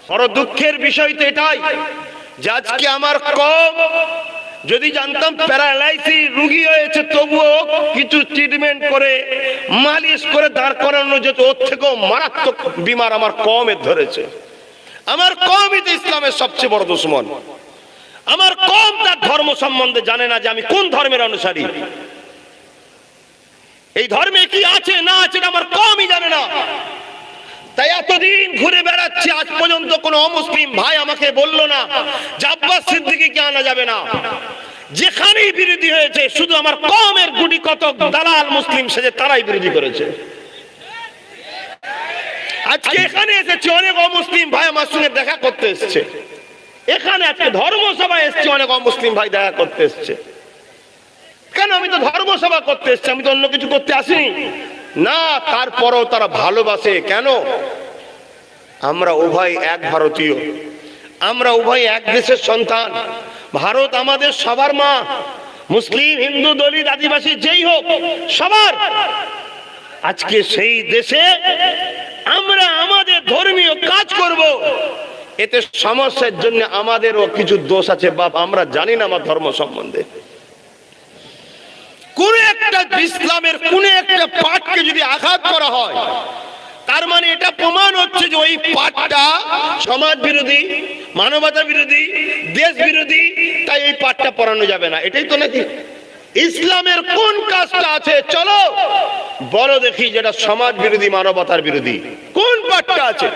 বড় দুঃখের বিষয় তো এটাই যে আজকে আমার কম, যদি জানতাম প্যারালাইসিস রোগী হয়েছে তবুও কিছু ট্রিটমেন্ট করে মালিশ করে দাঁড় করানো যেত, ওর থেকেও মারাত্মক বিমার আমার কমের ধরেছে। আমার কমই তো ইসলামের সবচেয়ে বড় দুশমন। আমার কম তার ধর্ম সম্বন্ধে জানে না যে আমি কোন ধর্মের অনুসারী, এই ধর্মে কি আছে না আছে আমার কমই জানে না। তাই এতদিন ঘুরে বেড়াচ্ছি, আজ পর্যন্ত কোন অমুসলিম ভাই আমাকে বললো না যে আব্বাস সিদ্দিকীকে আনা যাবে না। যেখানেই বিরোধী হয়েছে শুধু আমার কমের গুটি কতক দালাল মুসলিম সেজে তারাই বিরোধী করেছে। আজকে এখানে এসেছে অনেক অমুসলিম ভাই আমার সঙ্গে দেখা করতে এসছে, এখানে আজকে ধর্মসভায় এসছে অনেক অমুসলিম ভাই দেখা করতে এসছে। কেন? আমি তো ধর্মসভা করতে এসছি, আমি তো অন্য কিছু করতে আসিনি না। তারপরেও তারা ভালোবাসে কেন? আমরা উভয় এক ভারতীয়, আমরা উভয় এক দেশের সন্তান। ভারত আমাদের সবার মা, মুসলিম হিন্দু দলিত আদিবাসী যেই হোক সবার। আজকে সেই দেশে আমরা আমাদের ধর্মীয় কাজ করব, এতে সমস্যার জন্য আমাদেরও কিছু দোষ আছে বাপ, আমরা জানি না আমার ধর্ম সম্বন্ধে। কোন একটা ইসলামের কোন একটা পাঠকে যদি আঘাত করা হয় তার মানে এটা প্রমাণ হচ্ছে যে ওই পাঠটা সমাজ বিরোধী, মানবতা বিরোধী, দেশ বিরোধী, তাই এই পাঠটা পড়ানো যাবে না। এটাই তো নাকি ইসলামের কোন কাজটা আছে? চলো বলো দেখি যেটা সমাজ বিরোধী, মানবতার বিরোধী, কোন পাঠটা আছে?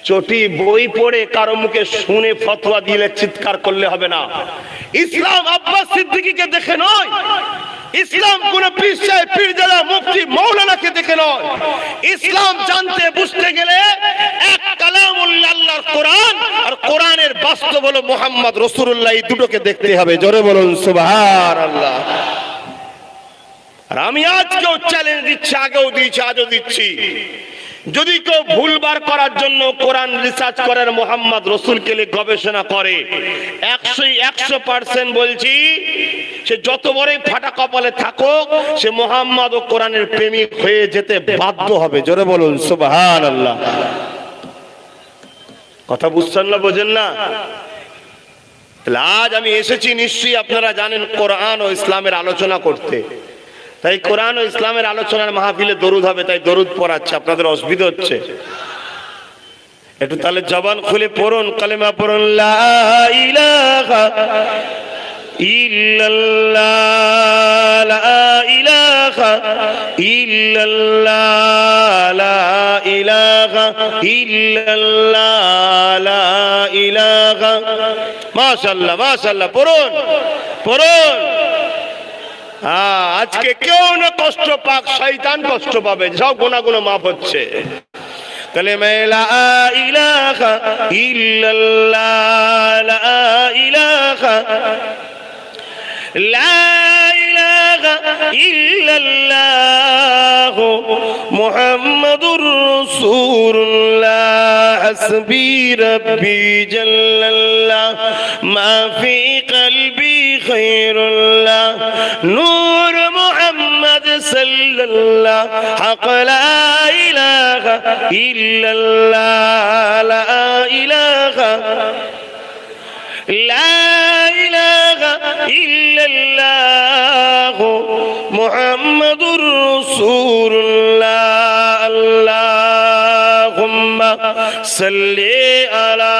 চটি বই পড়ে কারো মুখে শুনে ফতোয়া দিলে চিৎকার করলে হবে না। ইসলাম আব্বাস সিদ্দিকীকে দেখে নয়, ইসলাম কোন পীর সাহেব, পীরজাদা, মুফতি, মাওলানাকে দেখে নয়। ইসলাম জানতে বুঝতে গেলে এক কালামুল্লাহ আল্লাহর কোরআন আর কোরআনের বাস্তব হলো মুহাম্মদ রাসূলুল্লাহ, এই দুটোকে দেখতে হবে। জোরে বলুন সুবহানাল্লাহ। আর আমি আজকেও চ্যালেঞ্জ দিচ্ছি, আগেও দিয়েছি, আজও দিচ্ছি, যদি কেউ ভুলবার করার জন্য কোরআন রিসার্চ করার মোহাম্মদ রসুলকে গবেষণা করে 100% বলছি, সে যত বড়ই ফাটা কপালে থাকুক সে মোহাম্মদ ও কোরআনের প্রেমিক হয়ে যেতে বাধ্য হবে। জোরে বলুন সুবহানাল্লাহ। কথা বুঝছেন না, বোঝেন না? আজ আমি এসেছি নিশ্চয়ই আপনারা জানেন কোরআন ও ইসলামের আলোচনা করতে, তাই কোরআন ও ইসলামের আলোচনার মাহফিলে দরুদ হবে, তাই দরুদ পড়াচ্ছে। আপনাদের অসুবিধা হচ্ছে? একটু তাহলে জবান খুলে পড়ুন, কালেমা পড়ুন, লা ইলাহা ইল্লাল্লাহ, লা ইলাহা ইল্লাল্লাহ, লা ইলাহা ইল্লাল্লাহ, লা ইলাহা। মাশাআল্লাহ মাশাআল্লাহ, পড়ুন পড়ুন। আজকে কেউ না কষ্ট পাক, শয়তান কষ্ট পাবে, সব গুনাহগুলো মাফ হচ্ছে। কালেমা লা ইলাহা ইল্লাল্লাহ, লা ইলাহা লা ইলাহা ইল্লাল্লাহ মুহাম্মাদুর রাসূলুল্লাহ, হাসবি রাব্বি জাল্লাল্লাহ, মা ফি কলবি খায়রুল্লাহ, নূর মুহাম্মদ সাল্লাল্লাহ, হক লা ইলাহা ইল্লাল্লাহ, লা ইলাহা লা ইলাহা ইল্লাল্লাহ মুহাম্মাদুর রাসূলুল্লাহ। আল্লাহুম্মা সাল্লি আলা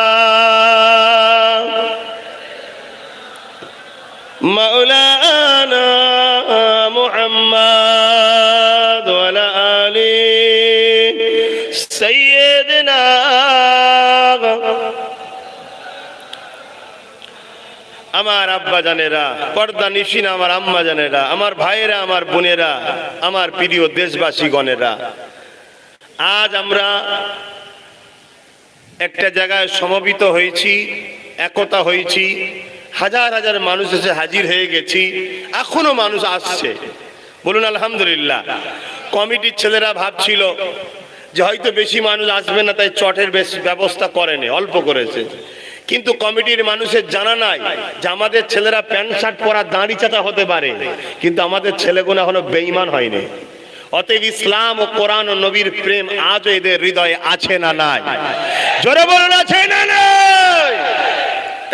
মাওলানা মুহাম্মদ ওয়া আলা আলি সাইয়্যিদিনা। আমার আব্বা জানেরা, পর্দা নিশিন আমার আম্মা জানেরা, আমার ভাইয়েরা, আমার বোনেরা, আমার প্রিয় দেশবাসী গণেরা, আজ আমরা একটা জায়গায় সমবেত হয়েছি, একতা হয়েছি, হাজার হাজার মানুষ এসে হাজির হয়ে গেছি, এখনো মানুষ আসছে। বলুন আলহামদুলিল্লাহ। কমিটির ছেলেরা ভাবছিল যে হয়তো বেশি মানুষ আসবে না, তাই চটের বেশি ব্যবস্থা করেনি, অল্প করেছে। কিন্তু কমিটির মানুষের জানা নাই যে আমাদের ছেলেরা প্যান্ট শার্ট পরা দাঁড়ি চাটা হতে পারে, কিন্তু আমাদের ছেলেগুলো এখনো বেঈমান হয়নি। অতএব ইসলাম ও কোরআন ও নবীর প্রেম আজও এদের হৃদয়ে আছে না নাই? জোরে বলুন, আছে না নাই?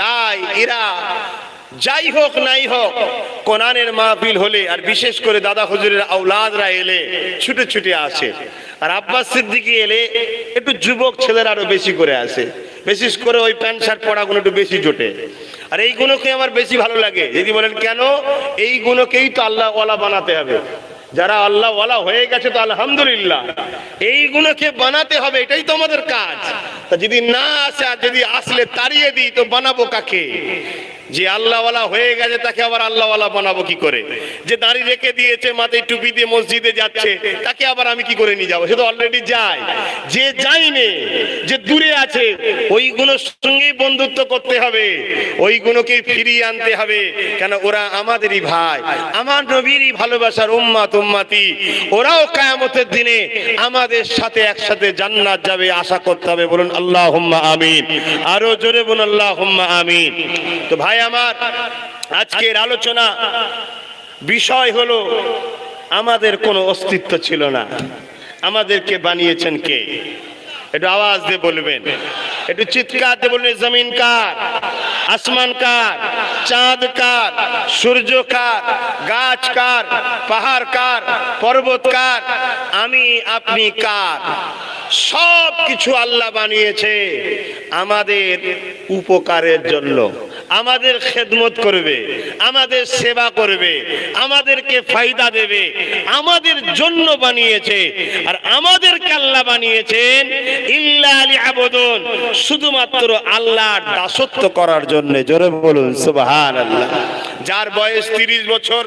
তাই এরা যাই হোক নাই হোক, কোরআনের মাহফিল হলে আর বিশেষ করে দাদা হুজুরের আওলাদরা এলে ছুটে ছুটে আসে, আর আব্বাস সিদ্দিকী এলে একটু যুবক ছেলেরা আরো বেশি করে আসে। বিশেষ করে ওই প্যান্ট শার্ট পরাগুলো একটু বেশি জোটে। আর এই গুণকে আমার বেশি ভালো লাগে। যদি বলেন কেন, এই গুণকেই তো আল্লাহ ওয়ালা বানাতে হবে। যারা আল্লাহ ওয়ালা হয়ে গেছে তো আলহামদুলিল্লাহ, এই গুণকে বানাতে হবে, এটাই তো আমাদের কাজ। তা যদি না আসে, আর যদি আসলে তাড়িয়ে দিই, তো বানাবো কাকে? যে আল্লাহওয়ালা হয়ে গেছে তাকে আবার আল্লাহওয়ালা বানাবো কি করে? যে দাড়ি রেখে দিয়েছে, মাথায় টুপি দিয়ে মসজিদে যাচ্ছে, তাকে আবার আমি কি করে নিয়ে যাবো? সে তো অলরেডি যায়। যে যায়নি, যে দূরে আছে, ওই গুণের সঙ্গেই বন্ধুত্ব করতে হবে, ওই গুণকে ফিরিয়ে আনতে হবে। কেন? ওরা আমাদেরই ভাই, আমার নবীরই ভালোবাসার উম্মাত উম্মাতি। ওরাও কিয়ামতের দিনে আমাদের সাথে একসাথে জান্নাত যাবে, আশা করতে হবে। বলুন আল্লাহুম্মা আমিন। আরো জোরে বলুন আল্লাহুম্মা আমিন। তো ভাই আমার, আজকের আলোচনা বিষয় হলো আমাদের কোনো অস্তিত্ব ছিল না, আমাদেরকে বানিয়েছেন কে? একটু আওয়াজ দিয়ে বলবেন, একটু চিৎকার দিয়ে বলবেন, জমিন কার, আসমান কার, চাঁদ কার, সূর্য কার, গাছ কার, পাহাড় কার, পর্বত কার, আমি আপনি কার? সব কিছু আল্লাহ বানিয়েছে আমাদের উপকারের জন্য, আমাদের খেদমত করবে, আমাদের সেবা করবে, আমাদেরকে ফায়দা দেবে, আমাদের জন্য বানিয়েছে। আর আমাদেরকে আল্লাহ বানিয়েছেন ইল্লা লিয়াবুদুন, শুধুমাত্র আল্লাহর দাসত্ব করার জন্য। জোরে বলুন সুবহানাল্লাহ। যার বয়স 30 বছর,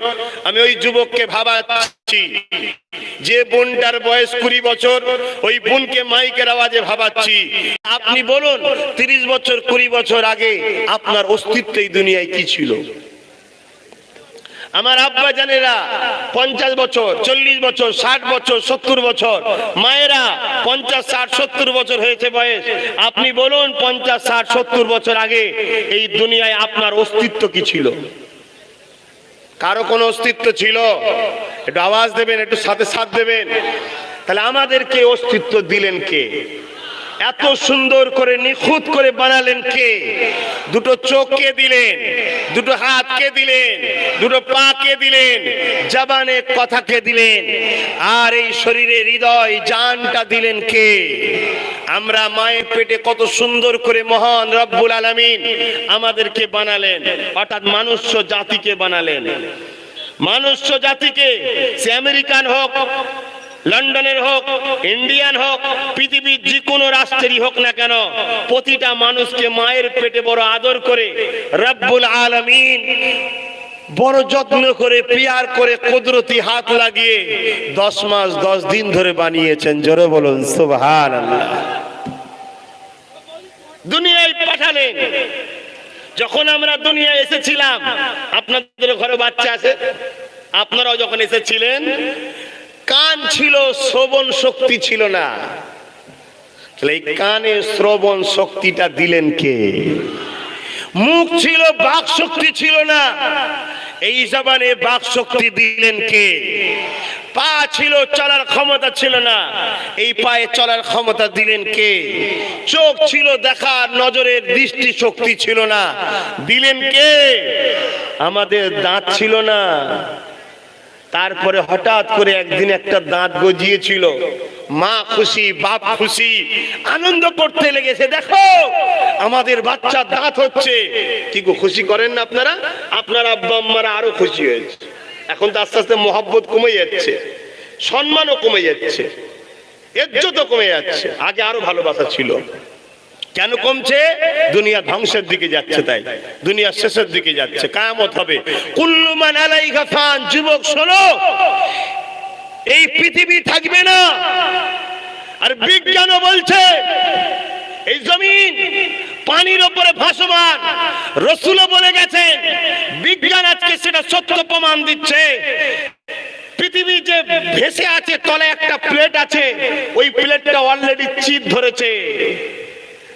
আমি ওই যুবককে ভাবাচ্ছি। যে বোনটার বয়স 20 বছর, ওই বোনকে মাইকের আওয়াজে ভাবাচ্ছি। আপনি বলুন, 30 বছর 20 বছর আগে আপনার অস্তিত্ব এই দুনিয়ায় কি ছিল? আমার আব্বা জানেরা 50 বছর, 40 বছর, 60 বছর, 70 বছর, মায়েরা 50, 60, 70 বছর হয়েছে বয়স। আপনি বলুন, 50, 60, 70 বছর আগে এই দুনিয়ায় আপনার অস্তিত্ব কি ছিল? কারো কোনো অস্তিত্ব ছিল? একটু আওয়াজ দেবেন, একটু সাথে সাথ দেবেন। তাহলে আমাদেরকে অস্তিত্ব দিলেন কে? এত সুন্দর করে নিখুঁত করে বানালেন কে? দুটো চোখকে দিলেন, দুটো হাতকে দিলেন, দুটো পাকে দিলেন, জবানে কথাকে দিলেন, আর এই শরীরে হৃদয় জানটা দিলেন কে? আমরা মায়ের পেটে কত সুন্দর করে মহান রব্বুল আলামিন আমাদেরকে বানালেন, অর্থাৎ মনুষ্য জাতিকে বানালেন। মনুষ্য জাতিকে, সে আমেরিকান হোক, লন্ডনের হোক, ইন্ডিয়ান হোক, পৃথিবীর যে কোনো রাষ্ট্রেরই হোক না কেন, প্রতিটা মানুষকে মায়ের পেটে বড় আদর করে রব্বুল আলামিন বড় যত্ন করে, পিয়ার করে, কুদরতি হাত লাগিয়ে 10 মাস 10 দিন ধরে বানিয়েছেন। জোরে বলুন সুবহানাল্লাহ। দুনিয়ায় পাঠালেন। যখন আমরা দুনিয়ায় এসেছিলাম, আপনাদের ঘরে বাচ্চা আছে, আপনারাও যখন এসেছিলেন, কান ছিল, শ্রবণ শক্তি ছিল না। এই কানে শ্রবণ শক্তিটা দিলেন কে? মুখ ছিল, বাক শক্তি ছিল না, এই জবানে বাক শক্তি দিলেন কে? পা ছিল, চলার ক্ষমতা ছিল না, এই পায়ে চলার ক্ষমতা দিলেন কে? চোখ ছিল, দেখার নজরের দৃষ্টি শক্তি ছিল না, দিলেন কে? আমাদের দাঁত ছিল না, তারপরে হঠাৎ করে একদিন একটা দাঁত গজিয়েছিল। মা খুশি, বাপ খুশি, আনন্দ করতে লেগেছে, দেখো আমাদের বাচ্চার দাঁত হচ্ছে। কি গো, খুশি করেন না আপনারা? আপনার আব্বা আম্মারা আরো খুশি হয়েছে। এখন তো আস্তে আস্তে মহব্বত কমে যাচ্ছে, সম্মানও কমে যাচ্ছে, ইজ্জতও কমে যাচ্ছে। আগে আরো ভালোবাসা ছিল। কেন কমছে? দুনিয়া ধ্বংসের দিকে যাচ্ছে, তাই দুনিয়া শেষের দিকে যাচ্ছে, কিয়ামত হবে। কুল্লু মান আলাইহা ফান। যুবক শোনো, এই পৃথিবী থাকবে না। আর বিজ্ঞানও বলছে এই জমিন পানির উপরে ভাসমান। রাসূলও বলে গেছেন, বিজ্ঞান আজকে সেটা সত্য প্রমাণ দিচ্ছে। পৃথিবী যে ভেসে আছে, তলে একটা প্লেট আছে, ওই প্লেটটা অলরেডি চিত ধরেছে।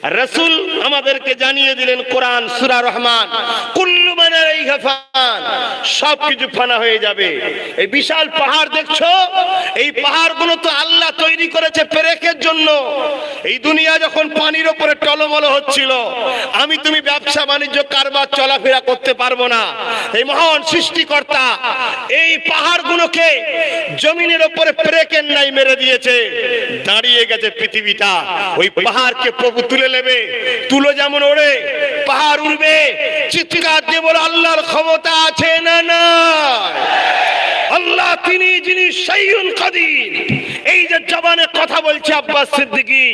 রাসূল আমাদেরকে জানিয়ে দিলেন কোরআন সূরা রহমান, কুল্লু মান আলাইহা ফান, সবকিছু ফানা হয়ে যাবে। এই বিশাল পাহাড় দেখছো, এই পাহাড়গুলো তো আল্লাহ তৈরি করেছে পেরেকের জন্য। এই দুনিয়া যখন পানির উপরে টলমল হচ্ছিল, আমি তুমি ব্যবসা বাণিজ্য কারবার চলাফেরা করতে পারবো না। এই মহান সৃষ্টিকর্তা এই পাহাড়গুলোকে জমিনের উপরে পেরেকের নাই মেরে দিয়েছে, দাঁড়িয়ে গেছে পৃথিবীটা। ওই পাহাড়কে প্রভু তুলে নেবে, তুলো যেমন ওড়ে পাহাড় উড়বে। চিৎকার দিয়ে বলো আল্লাহর ক্ষমতা আছে না না? আল্লাহ তিনি যিনি শাইউন কাদির। এই যে জবানে কথা বলছে আব্বাস সিদ্দিকী,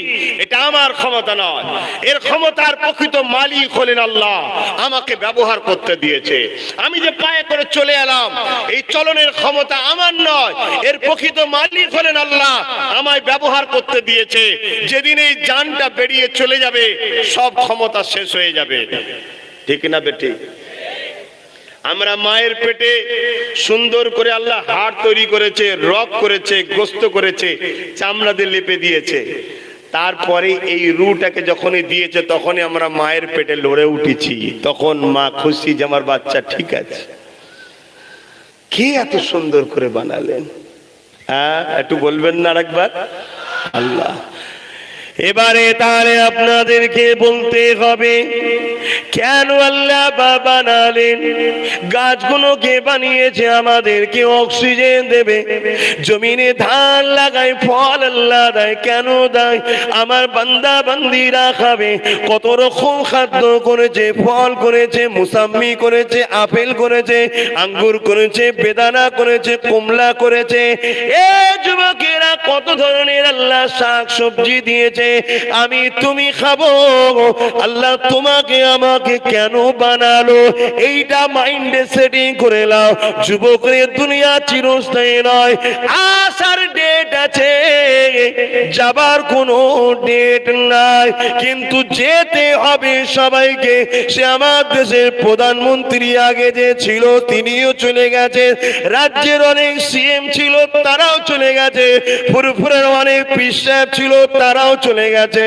এটা আমার ক্ষমতা নয়, এর ক্ষমতার প্রকৃত মালিক হলেন আল্লাহ। আমাকে ব্যবহার করতে দিয়েছে। আমি যে পায়ে করে চলে এলাম, এই চলনের ক্ষমতা আমার নয়, এর প্রকৃত মালিক হলেন আল্লাহ, আমায় ব্যবহার করতে দিয়েছে। যেদিন এই জানটা বেরিয়ে চলে যাবে, সব ক্ষমতা শেষ হয়ে যাবে। ঠিক না বেটি? আমরা মায়ের পেটে সুন্দর করে আল্লাহ হাড় তৈরি করেছে, রগ করেছে, গোস্ত করেছে, চামড়া দিয়ে লেপে দিয়েছে। তারপরে এই রুটাকে যখনই দিয়েছে, তখনই আমরা মায়ের পেটে লড়ে উঠেছি। তখন মা খুশি যে আমার বাচ্চা ঠিক আছে। কে এত সুন্দর করে বানালেন? হ্যাঁ, একটু বলবেন না আরেকবার? আল্লাহ। এবারে তাহলে আপনাদেরকে বলতে হবে কেন আল্লাহ বানালেন। গাছগুলোকে বানিয়েছে আমাদেরকে অক্সিজেন দেবে, জমিনে ধান লাগায় ফল আল্লাহ দেয়। কেন দেয়? আমার বান্দা বান্দিরা খাবে। কত রকম খাদ্য করেছে, ফল করেছে, মুসাম্মি করেছে, আপেল করেছে, আঙ্গুর করেছে, বেদানা করেছে, কমলা করেছে। এ যুবকেরা কত ধরনের আল্লাহ শাক সবজি দিয়েছে, আমি তুমি খাবো। আল্লাহ তোমাকে আমাকে কেন বানালো, এইটা মাইন্ডে সেটিং করে নাও। যুবকের দুনিয়া চিরস্থায়ী নয়, আসার ডেট আছে, যাবার কোনো ডেট নাই, কিন্তু যেতে হবে সবাইকে। সে আমার দেশের প্রধানমন্ত্রী আগে যে ছিল, তিনিও চলে গেছে। রাজ্যের অনেক সিএম ছিল, তারাও চলে গেছে। ফুরফুরের অনেক পীর সাহেব ছিল, তারাও চলে গেছে।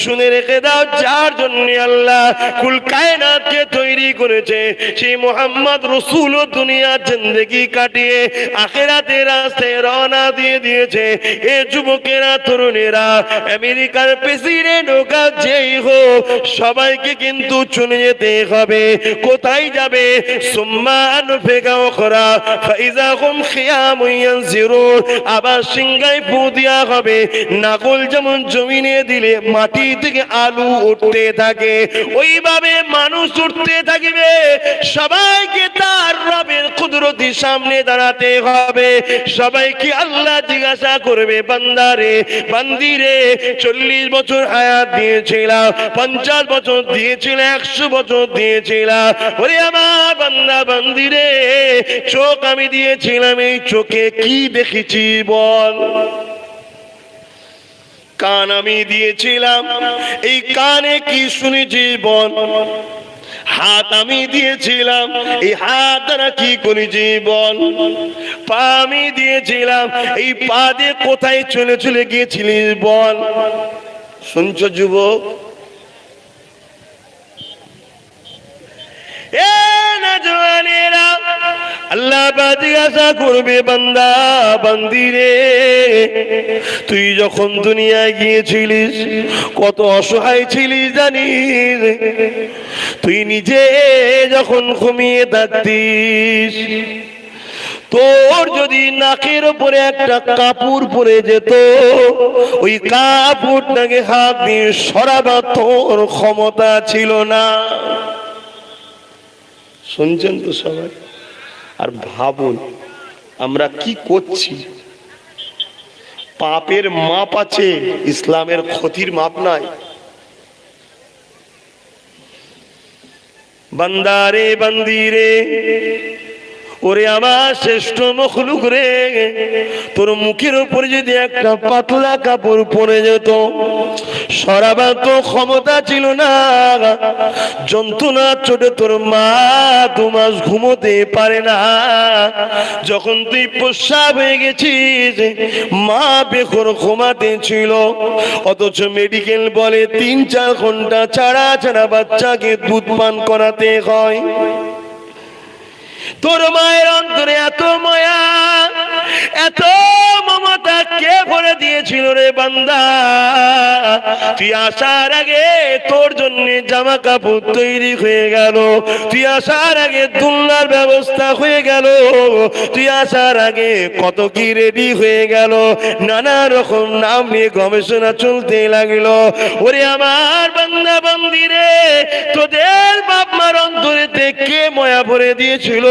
শুনে রেখে দাও, যার জন্য আল্লাহ কুল কায়নাতকে তৈরি করেছে, সেই মোহাম্মদ রাসূল দুনিয়া জিন্দেগি কাটিয়ে আখিরাতের রাস্তায় রওনা দিয়ে দিয়েছে। এ যুবকেরা, তরুণেরা, আমেরিকার প্রেসিডেন্ট হোক আর যেই হোক, সবাইকে কিন্তু চলে যেতে হবে। কোথায় যাবে? সুম্মা আনফিকা উখরা ফাইযা হুম খিয়ামুন ইয়ানজিরুন। আবার সিংহায় ফু দেয়া হবে। নাগল যেমন জমিনে দিলে মাটি থেকে আলু উঠতে থাকে, ওইভাবে মানুষ উঠতে থাকবে। সবাইকে তার রবের কুদরতির সামনে দাঁড়াতে হবে। সবাইকে আল্লাহ জিজ্ঞাসা করবে, বান্দারে বান্দিরে 40 বছর হায়াত দিয়েছিলাম, 50 বছর দিয়েছিলাম, 100 বছর দিয়েছিলাম। ওরে আমার বান্দা বান্দিরে, চোখ আমি দিয়েছিলাম, এই চোখে কি দেখেছি বল? কান আমি দিয়েছিলাম, এই কানে কি শুনেছি বল? হাত আমি দিয়েছিলাম, এই হাত দ্বারা কি করেছি বল? পা আমি দিয়েছিলাম, এই পা দিয়ে কোথায় চলে চলে গিয়েছিলিস বল? শুনছো যুবক? আল্লাহ জিজ্ঞাসা করবে, বান্দা বান্দিরে, তুই যখন দুনিয়ায় গিয়েছিলিস কত অসহায় ছিলিস জানিস? তুই নিজে যখন ঘুমিয়ে থাকতিস, তোর যদি নাকের উপরে একটা কাপড় পরে যেত, ওই কাপড়টাকে হাত দিয়ে সরাবার তোর ক্ষমতা ছিল না। শুনছেন তো সবাই? আর ভাবুন আমরা কি করছি। পাপের মাপ আছে, ইসলামের ক্ষতির মাপ নাই। বান্দারে বান্দিরে, ওরে আমার শ্রেষ্ঠ মখলুক রে, তোর মুখের উপরে যদি একটা পাতলা কাপড় পরে যেত, সরাবার তো ক্ষমতা ছিল না। যন্ত্রণার চোটে তোর মা 2 মাস ঘুমোতে পারে না। যখন তুই প্রস্রাব হয়ে গেছিস, মা বেঘর ঘুমাতে ছিল, অথচ মেডিকেল বলে 3-4 ঘন্টা ছাড়া ছাড়া বাচ্চাকে দুধ পান করাতে হয়। তোর মায়ের অন্তরে এত মায়া, এত মমতা কে ভরে দিয়েছিল রে বান্দা? তুই আসার আগে তোর জন্য জামা কাপড় তৈরি হয়ে গেল, তুই আসার আগে দুলনার ব্যবস্থা হয়ে গেল, তুই আসার আগে কত কি রেডি হয়ে গেল, নানা রকম নাম নিয়ে গবেষণা চলতে লাগলো। ওরে আমার বান্দা বান্দি রে, তোদের বাপ মার অন্তরেতে কে মায়া ভরে দিয়েছিল?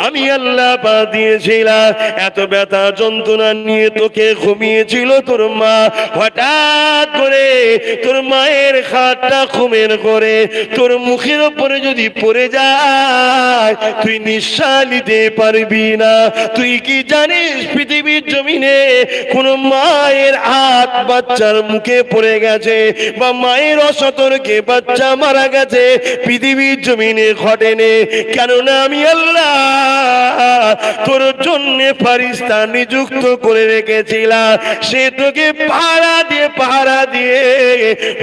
আমি আল্লাহ পাক দিয়েছিলাম। এত ব্যথা যন্ত্রণা নিয়ে তোকে ঘুমিয়েছিল তোর মা, হঠাৎ করে তোর মায়ের হাতটা ঘুমের করে তোর মুখের উপরে যদি পড়ে যায়, তুই নিঃশ্বাস নিতে পারবি না। তুই কি জানিস পৃথিবীর জমিনে কোন মায়ের হাত বাচ্চার মুখে পড়ে গেছে বা মায়ের অসতর্কে বাচ্চা মারা গেছে পৃথিবীর জমিনে ঘটেনি? কেননা আমি আল্লাহ তোর জন্য ফেরেশতা নিযুক্ত করে রেখেছিলাম, সে তোকে পাহারা দিয়ে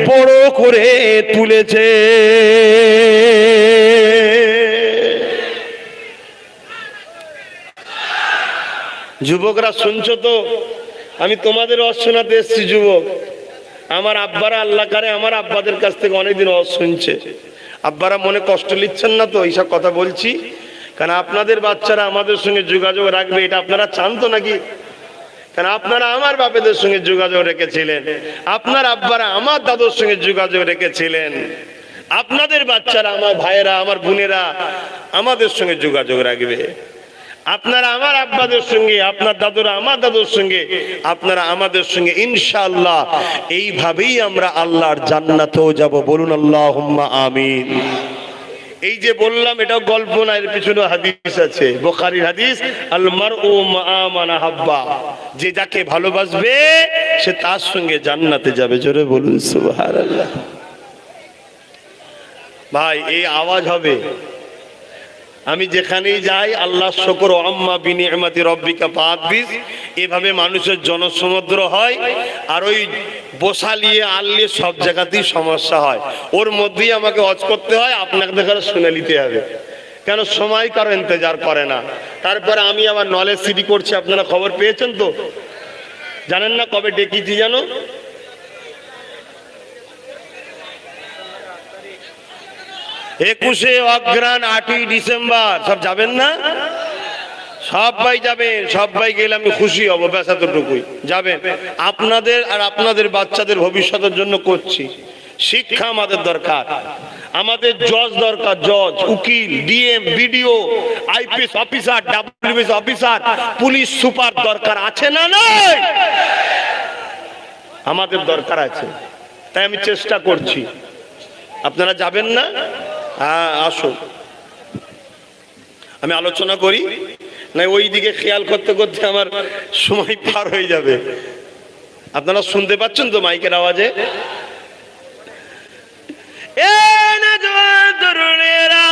বড় করে তুলেছে। যুবকরা শুনছো তো? আমি তোমাদের ওয়াজ শোনাতে এসেছি। যুবক আমার আব্বারা, আল্লাহ করে আমার আব্বাদের কাছ থেকে অনেকদিন ওয়াজ শুনছে। আব্বারা মনে কষ্ট নিচ্ছেন না তো এইসব কথা বলছি? কারণ আপনাদের বাচ্চারা আমাদের সঙ্গে যোগাযোগ রাখবে, এটা আপনারা চান তো নাকি? কারণ আপনারা আমার বাপেদের সঙ্গে যোগাযোগ রেখেছিলেন, আপনার আব্বারা আমার দাদুর সঙ্গে যোগাযোগ রেখেছিলেন, আপনাদের বাচ্চারা, আমার ভাইয়েরা, আমার বোনেরা আমাদের সঙ্গে যোগাযোগ রাখবে। আপনারা আমার আব্বাদের সঙ্গে, আপনার দাদুরা আমার দাদুর সঙ্গে, আপনারা আমাদের সঙ্গে, ইনশাআল্লাহ এইভাবেই আমরা আল্লাহর জান্নাতেও যাব। বলুন আল্লাহুম্মা আমিন। এই যে বললাম এটাও গল্প না, এর পিছনে হাদিস আছে, বুখারীর হাদিস, আল মারউ মা মান আহাব্বা, যে যাকে ভালোবাসবে সে তার সঙ্গে জান্নাতে যাবে। জোরে বলুন সুবহানাল্লাহ। ভাই এই আওয়াজ হবে, আমি যেখানেই যাই আল্লাহ শুকর, আম্মা বিনিআমাতি রব্বিকা ফাহাদ্দিস, এভাবে মানুষের জনসমুদ্র হয়। আর ওই বসালিয়ে আল্লিয়ে সব জায়গাতেই সমস্যা হয়, ওর মধ্যেই আমাকে ওয়াজ করতে হয়, আপনাকে দেখার শুনে নিতে হবে, কেন সময় কারো ইন্তজার করে না। তারপরে আমি আবার নলেজ সিটি করছি, আপনারা খবর পেয়েছেন তো? জানেন না কবে ডেকেছি জানো? একুশে অগ্রহায়ণ, 8ই ডিসেম্বর। সব যাবেন না? সবাই যাবেন, সবাই গেলে আমি খুশি হব, ব্যাস এতটুকুই। যাবেন, আপনাদের আর আপনাদের বাচ্চাদের ভবিষ্যতের জন্য করছি। শিক্ষা আমাদের দরকার, আমাদের জজ দরকার, জজ, উকিল, DM, BDO, IPS officer, WBS officer, police super দরকার আছে না নয়? আমাদের দরকার আছে, তাই আমি চেষ্টা করছি। আপনারা যাবেন না? হ্যাঁ আসুন, আমি আলোচনা করি, না ওই দিকে খেয়াল করতে করতে আমার সময় পার হয়ে যাবে। আপনারা শুনতে পাচ্ছেন তো মাইকের আওয়াজে? এ না জওয়ান তরুণেরা,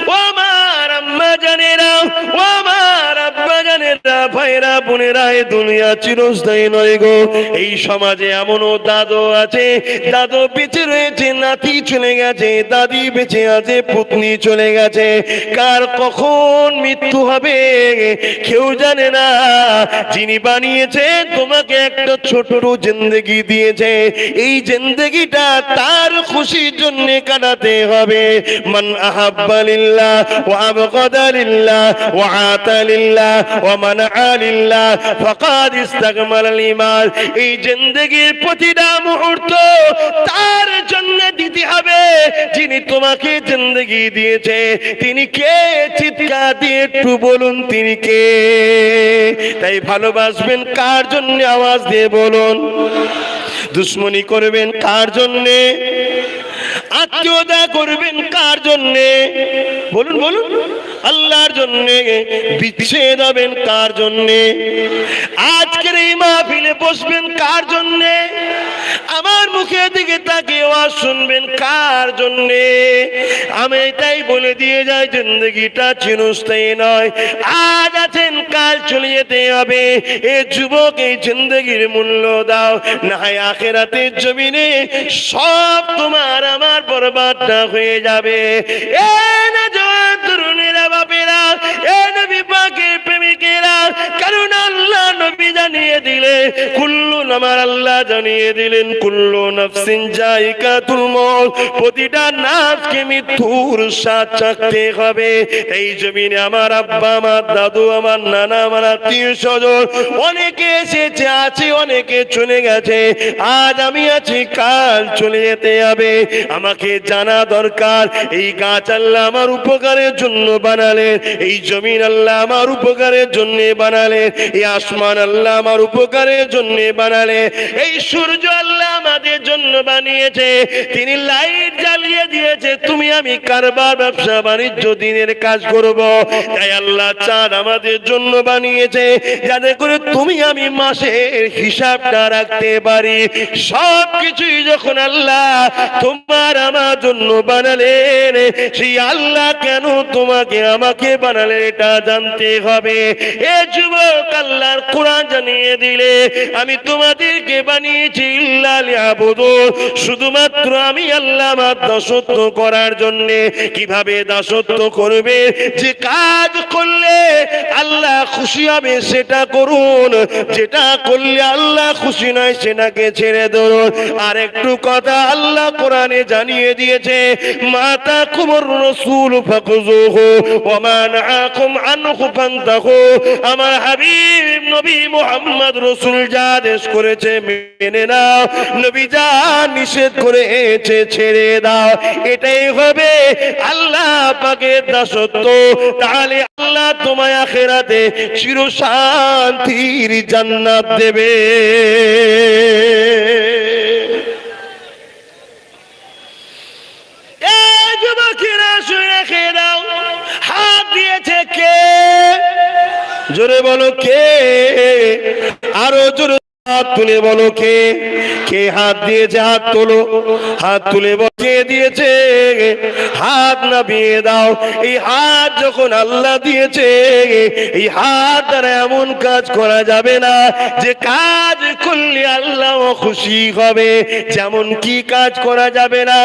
ও আমার আম্মা জানেরা, ও আমার আব্বা জানেরা, ভাইরা বোনেরা, এই দুনিয়া চিরস্থায়ী নয় গো। এই সমাজে এমনও দাদু আছে, দাদু বেঁচে রয়েছে, নাতি চলে গেছে, দাদি বেঁচে আছে, পুতনি চলে গেছে। কার কখন মৃত্যু হবে কেউ জানে না। যিনি বানিয়েছে তোমাকে একটা ছোট জিন্দেগি দিয়েছে, এই জিন্দেগিটা তার খুশির জন্য কাটাতে হবে। মান আহাব্বা লিল্লাহ ওয়া আবগাদা লিল্লাহ ওয়া আতা লিল্লাহ ওয়া মানআ লিল্লাহ ফাকাদ ইস্তাকমালাল ঈমান। এই জিন্দেগির প্রতিটা মুহূর্ত তার জন্য দিতে হবে। যিনি তোমাকে জিন্দেগি দিয়েছে তিনি কে? চিৎকার দিয়ে একটু বলুন তিনি কে? তাই ভালোবাসবেন কার জন্য? আওয়াজ দিয়ে বলুন। দুশ্মনী করবেন কার জন্যে? আত্মীয়তা করবেন কার জন্যে? বলুন বলুন, আল্লাহর জন্যে। বিচ্ছেদ হবেন কার জন্যে? আজকের এই মাহফিলে বসবেন কার জন্যে? আমার মুখের দিকে তাকিয়ে আওয়াজ শুনবেন কার জন্যে? আমি এটাই বলে দিয়ে যাই, জিন্দগিটা চিরস্থায়ী নয়। আজ আছেন, কাল চলে যেতে হবে। এ যুবক, এই জিন্দগির মূল্য দাও, না হয় আখিরাতের জমিনে সব তোমার আমার বরবাদ না হয়ে যাবে। এ না জওয়ান তরুণেরা, বাপেরা, এ নবী পাকের প্রেমিকেরা, কারণ আল্লাহ নবী জানিয়ে দিলে, কুল্লু, আমার আল্লাহ জানিয়ে দিলেন, কুল্লু নাফসিন যায়িকাতুল মউত, প্রতিটা নাফসকে মৃত্যুর স্বাদ চাখতে হবে। এই জমিনে আমার আব্বা, আমার দাদু, আমার নানা, আমার আত্মীয় স্বজন অনেকে এসেছে, আছে, অনেকে চলে গেছে। আজ আমি আছি, কাল চলে যেতে হবে। আমাকে জানা দরকার, এই গাছ আল্লাহ আমার উপকারের জন্য বানালেন, এই জমিন আল্লাহ আমার উপকারের জন্য বানালেন, এই আসমান আল্লাহ আমার উপকারের জন্য বানালেন, এই সূর্য আল্লাহ আমাদের জন্য বানিয়েছে, তিনি লাইট জ্বালিয়ে দিয়েছে। তুমি আমি কারবার, ব্যবসা বাণিজ্য, দিনের কাজ করব, তাই আল্লাহ চাঁদ আমাদের জন্য বানিয়েছে, যাতে করে তুমি আমি মাসের হিসাবটা রাখতে পারি। সব কিছুই যখন আল্লাহ তোমার আমার জন্য বানালেন, সেই আল্লাহ কেন তোমাকে আমাকে বানালেন এটা জানতে হবে। এ যুবক, আল্লাহর কোরআন জানিয়ে দিলে, আমি তোমাদেরকে বানিয়েছি ইল্লা লিয়াবুদুন, শুধুমাত্র আমি আল্লাহ আমার দাসত্ব করার জন্য। কিভাবে দাসত্ব করবে? যে কাজ করলে আল্লাহ খুশি হবে সেটা করুন, যেটা করলে আল্লাহ খুশি নয় সেটাকে ছেড়ে ধরুন। আর একটু কথা আল্লাহ কোরআনে জানিয়ে দিয়েছে, মাতা কুমর রাসূল ফাকুযুহু ওয়া মা নাহাকুম আনহু ফান্তাহু। আমার হাবিব নবী মুহাম্মদ রাসূল যা আদেশ করেছে মেনে নাও, নবী যা নিষেধ করেছে ছেড়ে দাও। এটাই হবে আল্লাহ পাকের দাসত্ব। তাহলে আল্লাহ তোমায় আখিরাতে চির শান্তির জান্নাত দেবে। এই যুবকেরা শুনে খেয়ে দাও, হাত দিয়েছে কে? জোরে বলো কে? আরো জোরে হাত তুলে বলো কে? কে হাত দিয়েছে? হাত তোলো, হাত তুলে কে দিয়েছে? হাত নামিয়ে দাও। এই হাত যখন আল্লাহ দিয়েছে, এই হাত দ্বারা এমন কাজ করা যাবে না যে কাজ করলে আল্লাহ খুশি হবে। যেমন কি কাজ করা যাবে না?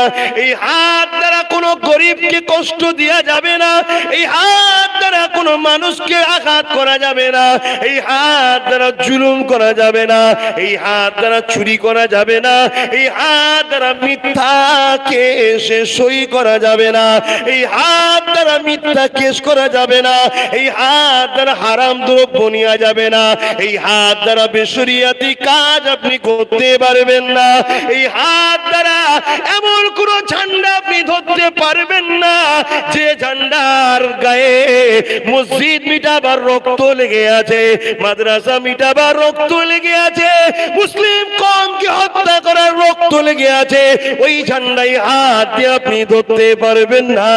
এই হাত দ্বারা কোনো গরিবকে কষ্ট দেওয়া যাবে না, এই হাত দ্বারা কোনো মানুষকে আঘাত করা যাবে না, এই হাত দ্বারা জুলুম করা যাবে না, এই হাত দ্বারা চুরি করা যাবে না, এই হাত দ্বারা মিথ্যা কেসে সই করা যাবে না, এই হাত দ্বারা মিথ্যা কেস করা যাবে না, এই হাত দ্বারা হারাম দ্রব্য নেওয়া যাবে না, এই হাত দ্বারা বেশরিয়াতি কাজ আপনি করতে পারবেন না, এই হাত দ্বারা এমন কোন ঝান্ডা আপনি ধরতে পারবেন না যে ঝান্ডার গায়ে মসজিদ মিটাবার রক্ত লেগে আছে, মাদ্রাসা মিটাবার রক্ত লেগে আছে, মুসলিম কওমকে হত্যা করার রক্ত লেগে আছে। ওই ঝান্ডায় হাত দিয়ে আপনি ধরতে পারবেন না।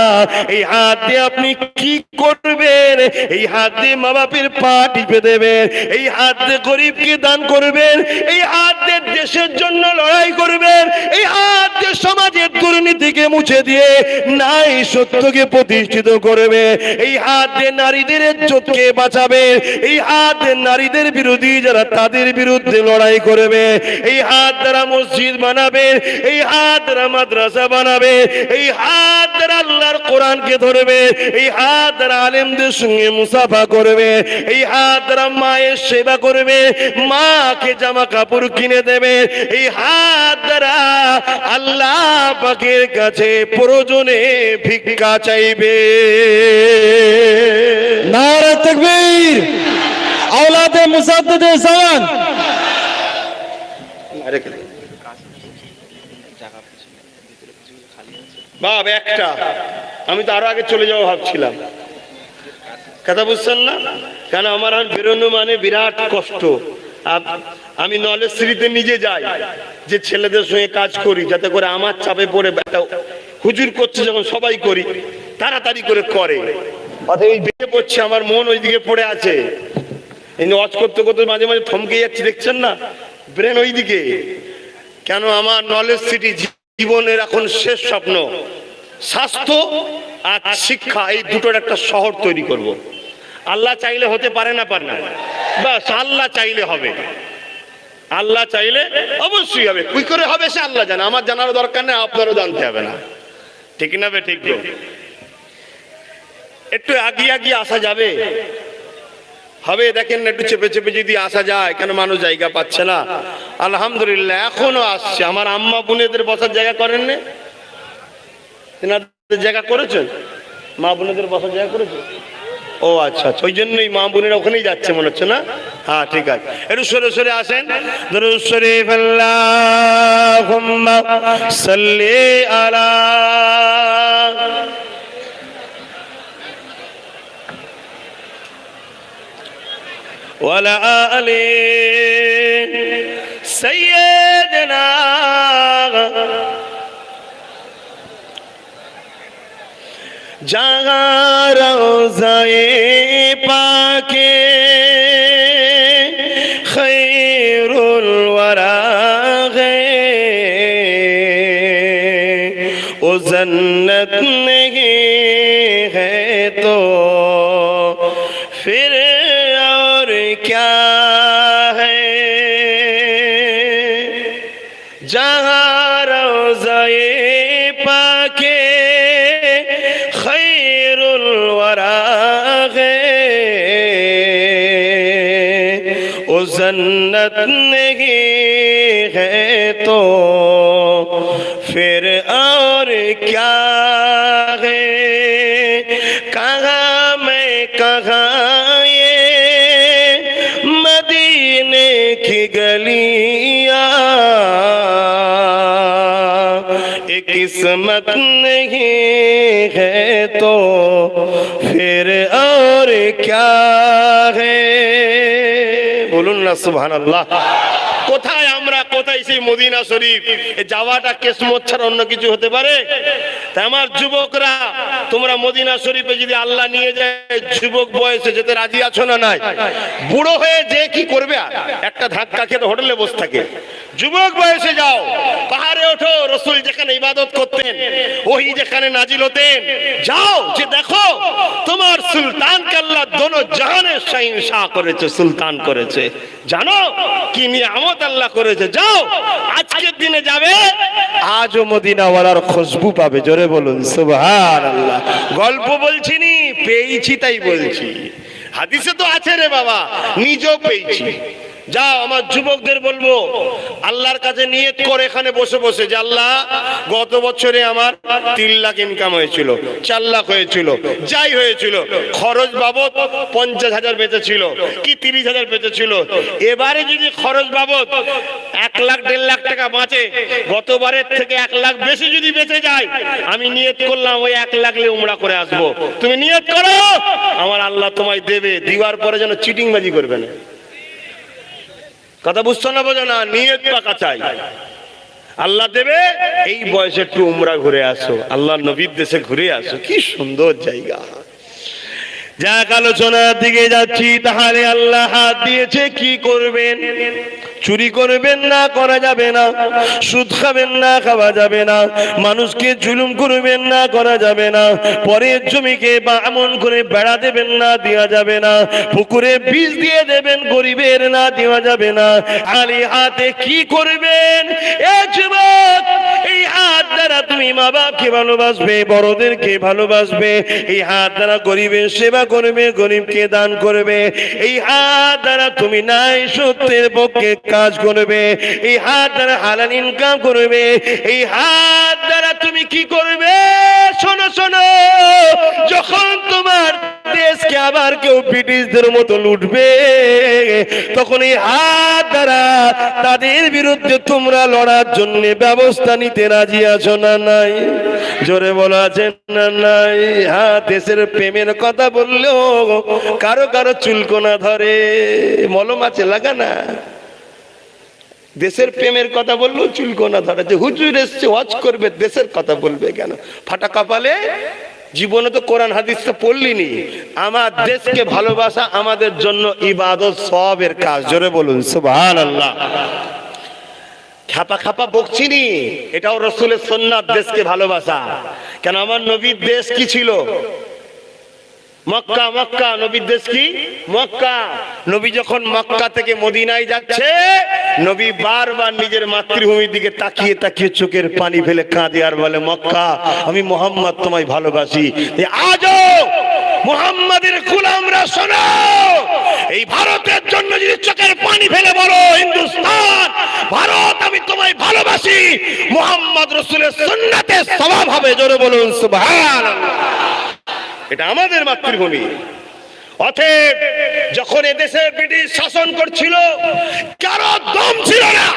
এই হাত দিয়ে আপনি কি করবেন? এই হাত দিয়ে মা বাপের পা টিপে দেবেন, এই হাত দিয়ে গরিবকে দান করবেন, এই হাত দিয়ে দেশের জন্য লড়াই করবেন, এই হাত দিয়ে সমাজের দুর্নীতিকে মুছে দিয়ে নাই সত্যকে প্রতিষ্ঠিত করবে, এই হাত দিয়ে নারীদের ইজ্জতকে বাঁচাবে, এই হাত দিয়ে নারীদের বিরোধী যারা তাদের বিরুদ্ধে লড়াই করবে, এই হাত দ্বারা মসজিদ বানাবে, এই হাত দ্বারা মাদ্রাসা বানাবে, এই হাত দ্বারা আল্লাহর কোরআনকে ধরবে, এই হাত দ্বারা আলেমদের সঙ্গে মুসাফা করবে, এই হাত দ্বারা মায়ের সেবা করবে, মাকে জামা কাপড় কিনে দেবে, এই হাত দ্বারা আল্লাহ পাকের কাছে প্রয়োজনে ভিক্ষা চাইবে। নারে তাকবীর, আওলাদে মুসাদ্দিদে জামান। বাপ একটা, আমি তো আরো আগে চলে যাবো ভাবছিলাম, কথা বুঝছেন না? কেন আমার আর বেরোনো মানে বিরাট কষ্ট। আমি নলেজ সিটিতে নিজে যাই, যে ছেলেদের সঙ্গে কাজ করি, যাতে করে আমার চাপে পড়ে হুজুর করছে যখন সবাই করি, তাড়াতাড়ি করে অথবা এই বেঁচে পড়ছে, আমার মন ওইদিকে পড়ে আছে। এই ওয়াজ করতে করতে মাঝে মাঝে থমকে যাচ্ছি, দেখছেন না, ব্রেন ওইদিকে। কেন? আমার নলেজ সিটি জীবনের এখন শেষ স্বপ্ন, স্বাস্থ্য আর শিক্ষা, এই দুটোর একটা শহর তৈরি করব। আল্লাহ চাইলে হতে পারে না, পারে না, বাস আল্লাহ চাইলে হবে। আল্লাহ চাইলে অবশ্যই হবে। কি করে হবে সে আল্লাহ জানে, আমার জানার দরকার নেই, আপনারও জানতে হবে না। ঠিক না বে? ঠিক তো? একটু আগিয়ে আসা যাবে, হবে। দেখেন না, একটু চেপে চেপে যদি আসা যায়, কেন মানুষ জায়গা পাচ্ছে না। আলহামদুলিল্লাহ এখনো আসছে। আমার আম্মা বোনেদের বসার জায়গা করেন না? তেনাদের জায়গা করেছেন? মা বোনেদের বসার জায়গা করেছে? ও আচ্ছা আচ্ছা, ওই জন্যই মা বোনেরা ওখানেই যাচ্ছে মনে হচ্ছে না? হ্যাঁ ঠিক আছে, একটু সরে সরে আসেন। দরুদ শরীফ আল্লাহুম্মা সাল্লি আলা ওয়ালা আলি সাইয়্যিদিনা जहाँ रोज़ाए पाके खैरुल वरा है, वो जन्नत नहीं है तो फिर और क्या है। जहाँ रोज़ाए पाके जन्नत नहीं है तो फिर और क्या है। कहाँ मैं कहाँ ये मदीने की गलियाँ, एक किस्मत नहीं है तो फिर और क्या है। বলুন না সুবহানাল্লাহ। কোথায় আমরা, কোথায় সেই মদিনা শরীফ? যাওয়াটা কিসমত ছাড়া অন্য কিছু হতে পারে? তাই আমার যুবকরা, তোমরা মদিনা শরীফে যদি আল্লাহ নিয়ে যায়, যুবক বয়সে যেতে রাজি আছো না? নাই। বুড়ো হয়ে যে কি করবে? একটা ধাক্কা খেতে হোটেলে বসে থাকে। যুবক বয়সে যাও, পাহাড়ে ওঠো, রাসূল যেখানে ইবাদত করতেন, ওহি যেখানে নাজিল হতেন, যাও যে দেখো তোমার সুলতানকে আল্লাহ দোনো জাহানের শাহিনশাহ করেছে, সুলতান করেছে। জানো কি নিয়ামত আল্লাহ করেছে? যাও, আজকের দিনে যাবে, আজও মদিনাওয়ালার খুশবু পাবে। জোরে বলুন সুবহানাল্লাহ। গল্প বলছি নি, পেয়েছি তাই বলছি। হাদিসে তো আছে রে বাবা, নিজেও পেয়েছি। যাও, আমার যুবকদের বলবো, আল্লাহর কাছে নিয়ত করে এখানে বসে বসে যে আল্লাহ, গত বছরে আমার 3 লাখ ইনকাম হয়েছিল, 4 লাখ হয়েছিল, যাই হয়েছিল, খরচ বাবদ 50,000 বেঁচেছিল কি 30,000 বেঁচেছিল, এবারে যদি খরচ বাবদ 1 লাখ 1.5 লাখ টাকা বাঁচে, গতবারের থেকে 1 লাখ বেশি যদি বেঁচে যায়, আমি নিয়ত করলাম ওই 1 লাখ লে উমরা করে আসবো। তুমি নিয়ত করো, আমার আল্লাহ তোমায় দেবে। দিবার পরে যেন চিটিংবাজি করবে না। কথা বুঝছো না? বোঝো না? নিয়ত পাকা চাই, আল্লাহ দেবে। এই বয়সে একটু উমরা ঘুরে আসো, আল্লাহ নবীর দেশে ঘুরে আসো, কি সুন্দর জায়গা। যাক, আলোচনার দিকে যাচ্ছি। তাহলে আল্লাহ হাত দিয়েছে, কি করবেন? চুরি করবেন না, করা যাবে না। সুদ খাবেন না, খাওয়া যাবে না। মানুষকে জুলুম করবেন না, করা যাবে না। পরের জমিকে বা এমন করে বেড়া দেবেন না, দেওয়া যাবে না। পুকুরে বীজ দিয়ে দেবেন, গরিবের না, দেওয়া যাবে না। খালি হাতে কি করবেন? এ যুবক, এই হাত দ্বারা তুমি মা বাপকে ভালোবাসবে, বড়দেরকে ভালোবাসবে। এই হাত দ্বারা গরিবের সেবা করবে, গরিবকে দান করবে। এই হাত দ্বারা তুমি নাই সত্যের পক্ষে কাজ করবে। এই হাত দ্বারা হালাল ইনকাম করবে। এই হাত দ্বারা তুমি কি করবে? শোনো শোনো, যখন তোমার দেশকে আবার কেউ ব্রিটিশদের মতো লুটবে, তখন এই হাত দ্বারা তাদের বিরুদ্ধে তোমরা লড়ার জন্য ব্যবস্থা নিতে রাজি আছো না নাই? জোরে বলা আছে না নাই? হ্যাঁ, দেশের প্রেমের কথা বললেও কারো কারো চুলকোনা ধরে। মলম আছে, লাগা না। দেশের প্রেমের কথা বললেও চুলকোনা ধরে, যে হুজুর এসছে ওয়াজ করবে, দেশের কথা বলবে কেন? ফাটা কপালে। জীবনে তো কোরআন হাদিস তো পড়লিনি। আমার দেশকে ভালোবাসা আমাদের জন্য ইবাদত, সওয়াবের কাজ। জোরে বলুন সুবহানাল্লাহ। খাপা খাপা বকছিনি, এটাও রাসূলের সুন্নাত, দেশকে ভালোবাসা। কেন আমার নবীর দেশ কি ছিল? মক্কা। মক্কা নবীর দেশ কি? মক্কা। নবী যখন মক্কা থেকে মদিনায় যাচ্ছে, নবী বারবার নিজের মাতৃভূমির দিকে তাকিয়ে তাকিয়ে চোখের পানি ফেলে কাঁদে আর বলে, মক্কা আমি মুহাম্মদ তোমায় ভালোবাসি। আজও মুহাম্মাদের গোলামরা শোনো, এই ভারতের জন্য যদি চোখের পানি ফেলে বলো, হিন্দুস্তান ভারত আমি তোমায় ভালোবাসি, মুহাম্মদ রাসূলের সুন্নাতে সওয়াব হবে। জোরে বলুন সুবহানাল্লাহ। এটা আমাদের মাতৃভূমি। অতএব যখন এদেশে ব্রিটিশ শাসন করছিল, কারো দম ছিল না।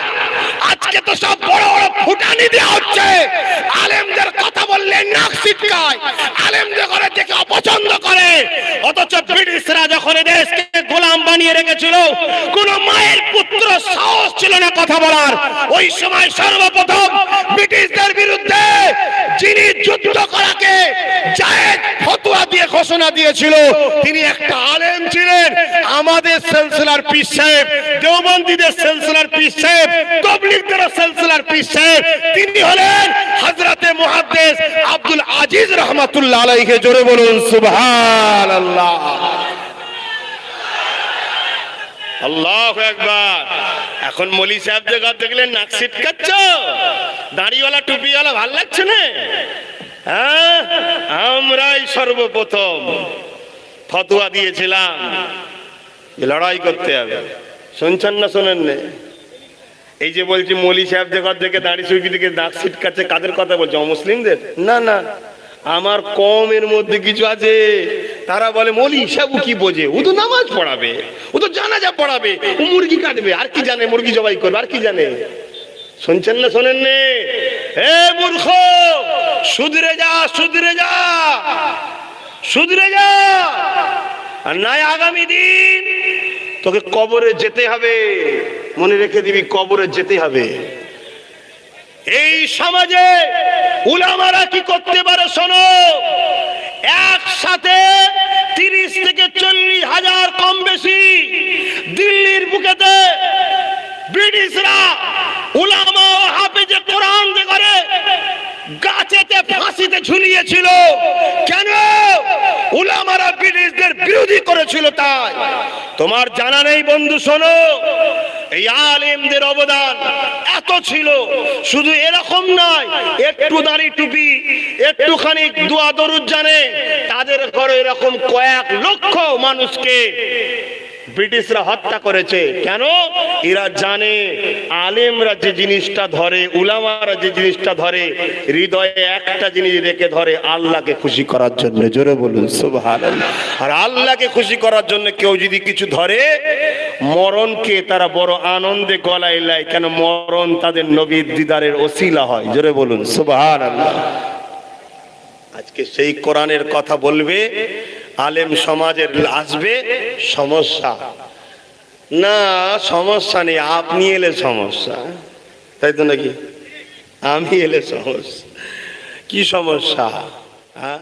আজকে তো সব বড় বড় ফুটানি দেওয়া হচ্ছে, আলেমদের কথা বললে নাক ছিটকায়, আলেমদের ঘরে থেকে অপছন্দ করে। অথচ ব্রিটিশরা যখন এদেশকে গোলাম বানিয়ে রেখেছিল, কোন মায়ের পুত্র সাহস ছিল না কথা বলার। ওই সময় সর্বপ্রথম ব্রিটিশদের বিরুদ্ধে যিনি যুদ্ধ করাকে জায়েজ ফতোয়া দিয়ে ঘোষণা দিয়েছিল, তিনি একটা আলেম ছিলেন, আমাদের সিলসিলার পীর সাহেব, দেওবন্দীদের সিলসিলার পীর সাহেব, তাবলীগদের সিলসিলার পীর সাহেব। তিনি হলেন হযরতে মুহাদ্দিস আব্দুল আজিজ রাহমাতুল্লাহ আলাইহি। জোরে বলুন সুবহানাল্লাহ। আল্লাহু আকবার। এখন মৌলী সাহেবদের কথা দেখলে নাক ছিটকাচ্ছ? দাড়িওয়ালা টুপিওয়ালা ভাল লাগছে না? হ্যাঁ, আমরাই সর্বপ্রথম ফতোয়া দিয়েছিলাম লড়াই করতে হবে। শুনছেন না শোনেন না? এই যে বলছি মৌলী সাহেবদের ঘর থেকে দাড়ি চুপি থেকে নাক ছিটকাচ্ছে, কাদের কথা বলছে? অমুসলিমদের? না না, আমার কমের মধ্যে কিছু আছে, তারা বলে মৌলী সাহেব কি বোঝে, ও তো নামাজ পড়াবে, ও তো জানাজা পড়াবে, ও মুরগি কাটবে, আর কি জানে, মুরগি জবাই করবে, আর কি জানে? শুনছেন না শোনেন নে? হে মূর্খ, শুধরে যা, শুধরে যা, শুধরে যা, আর নাই আগামী দিন তোকে কবরে যেতে হবে। মনে রেখে দিবি, কবরে যেতে হবে। এই সমাজে উলামারা কি করতে পারে শোনো। একসাথে 30 থেকে 40 হাজার কম বেশি দিল্লির বুকেতে ব্রিটিশরা উলামা ও হাফেজে কোরআন যে করে গাছেতে ফাঁসিতে ঝুলিয়েছিল। কেন? উলামারা ব্রিটিশদের বিরোধী করেছিল তাই। তোমার জানা নেই বন্ধু, শোনো, এই আলেমদের অবদান এত ছিল। শুধু এরকম নয়, একটু দাড়ি টুপি, একটুখানি দোয়া দরুদ জানে, তাদের ঘরে এরকম কয়েক লক্ষ মানুষকে ব্রিটিশরা হত্যা করেছে। কেন? এরা জানে আলেমরা যে জিনিসটা ধরে, উলামারা যে জিনিসটা ধরে, হৃদয়ে একটা জিনিস রেখে ধরে, আল্লাহকে খুশি করার জন্য। জোরে বলুন সুবহানাল্লাহ। আর আল্লাহকে খুশি করার জন্য কেউ যদি কিছু ধরে, মরণকে তারা বড় আনন্দে গলায় নেয়। কেন? মরণ তাদের নবীর দিদারের ওসিলা হয়। জোরে বলুন সুবহানাল্লাহ। আজকে সেই কোরআনের কথা বলবে, আলেম সমাজের আসবে, সমস্যা না, সমস্যা নেই, আপনি এলে সমস্যা, তাই তো নাকি? আমি এলে সমস্যা। কি সমস্যা? হ্যাঁ,